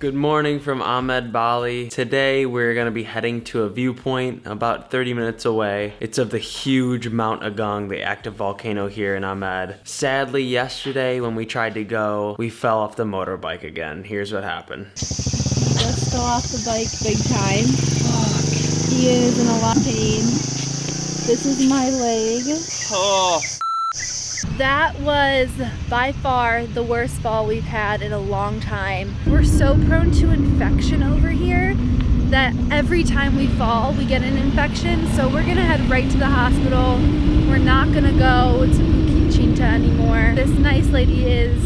Good morning from Amed Bali. Today we're going to be heading to a viewpoint about 30 minutes away. It's of the huge Mount Agung, the active volcano here in Amed. Sadly, yesterday when we tried to go, we fell off the motorbike again. Here's what happened. Just fell off the bike big time. He is in a lot of pain. This is my leg. Oh. That was by far the worst fall we've had in a long time. We're so prone to infection over here that every time we fall, we get an infection. So we're gonna head right to the hospital. We're not gonna go to BUKIT CINTA anymore. This nice lady is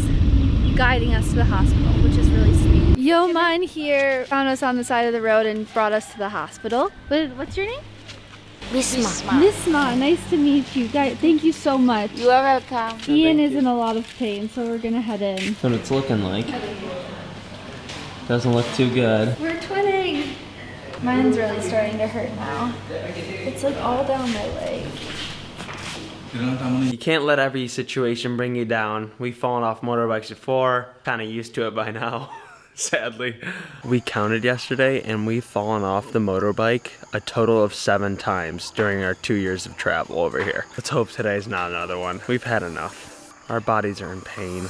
guiding us to the hospital, which is really sweet. Yoman here found us on the side of the road and brought us to the hospital. What's your name? Nisma, nice to meet you. Guys, thank you so much. You are welcome. Ian is in a lot of pain, so we're gonna head in. That's what it's looking like. Doesn't look too good. We're twinning. Mine's really starting to hurt now. It's like all down my leg. You can't let every situation bring you down. We've fallen off motorbikes before, kind of used to it by now. Sadly. We counted yesterday and we've fallen off the motorbike a total of 7 times during our 2 years of travel over here. Let's hope today's not another one. We've had enough. Our bodies are in pain.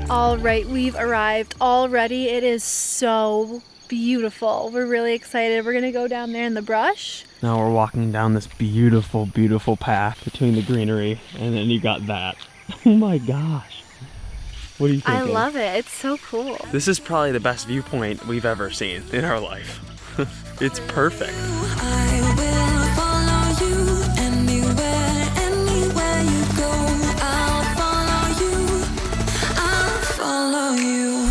All right, we've arrived already. It is so beautiful. We're really excited. We're gonna go down there in the brush. Now we're walking down this beautiful, beautiful path between the greenery, and then you got that. Oh my gosh. What do you think? I love it. It's so cool. This is probably the best viewpoint we've ever seen in our life. It's perfect. I will follow you anywhere you go. I'll follow you. I'll follow you.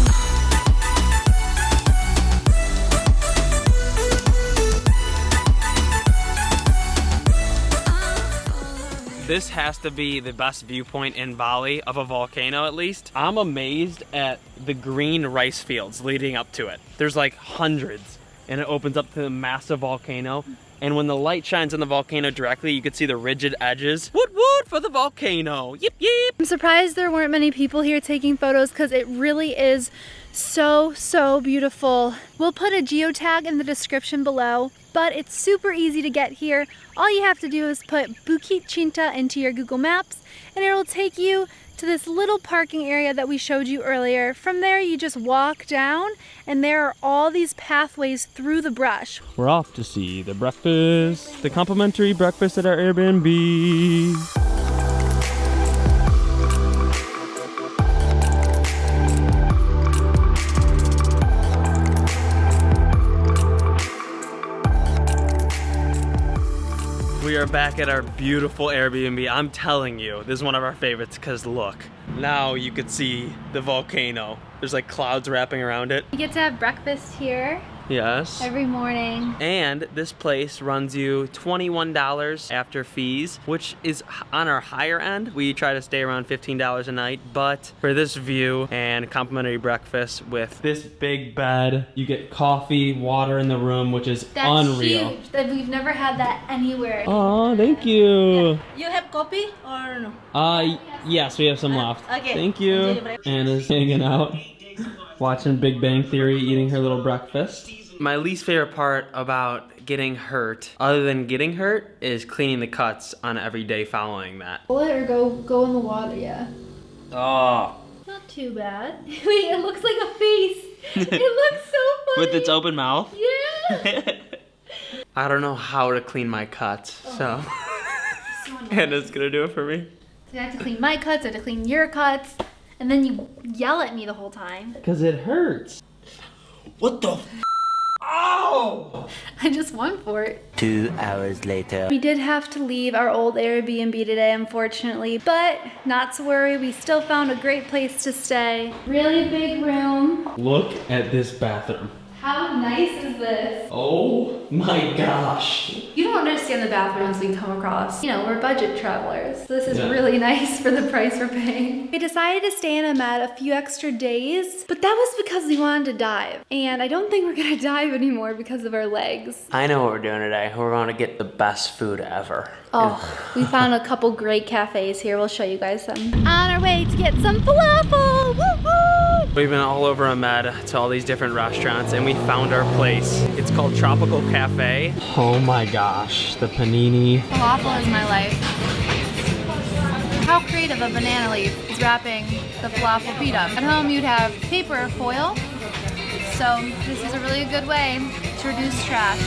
This has to be the best viewpoint in Bali, of a volcano at least. I'm amazed at the green rice fields leading up to it. There's like hundreds, and it opens up to the massive volcano. And when the light shines on the volcano directly, you can see the rigid edges. Woot woot for the volcano, yip yip. I'm surprised there weren't many people here taking photos because it really is so beautiful. We'll put a geotag in the description below, but it's super easy to get here. All you have to do is put BUKIT CINTA into your Google Maps and it'll take you to this little parking area that we showed you earlier. From there you just walk down and there are all these pathways through the brush. We're off to see the breakfast, the complimentary breakfast at our Airbnb. We are back at our beautiful Airbnb. I'm telling you, this is one of our favorites because look, now you could see the volcano. There's like clouds wrapping around it. You get to have breakfast here Yes. every morning. And this place runs you $21 after fees, which is on our higher end. We try to stay around $15 a night, but for this view and complimentary breakfast with this big bed, you get coffee, water in the room, which is That's unreal. huge. That we've never had that anywhere. Oh, thank you. You have coffee or no? Yes, we have some left. Okay. Thank you. Enjoy your breakfast. Anna's hanging out, watching Big Bang Theory, eating her little breakfast. My least favorite part about getting hurt, other than getting hurt, is cleaning the cuts on every day following that. Pull it or go in the water, yeah. Oh. Not too bad. Wait, it looks like a face. It looks so funny. With its open mouth? Yeah. I don't know how to clean my cuts, so Anna's gonna do it for me. So I have to clean my cuts, I have to clean your cuts, and then you yell at me the whole time. Because it hurts. What the Ow! I just went for it. 2 hours later. We did have to leave our old Airbnb today, unfortunately, but not to worry, we still found a great place to stay. Really big room. Look at this bathroom. How nice is this? Oh my gosh. You don't wanted to stay in the bathrooms we come across. You know, we're budget travelers. So this is really nice for the price we're paying. We decided to stay in Amed a few extra days, but that was because we wanted to dive. And I don't think we're gonna dive anymore because of our legs. I know what we're doing today. We're going to get the best food ever. Oh, we found a couple great cafes here. We'll show you guys some. On our way to get some falafel. Woohoo! We've been all over Amed to all these different restaurants and we found our place. It's called Tropical Cafe. Oh my gosh, the panini. Falafel is my life. How creative a banana leaf is wrapping the falafel pita. At home you'd have paper or foil. So this is a really good way to reduce trash.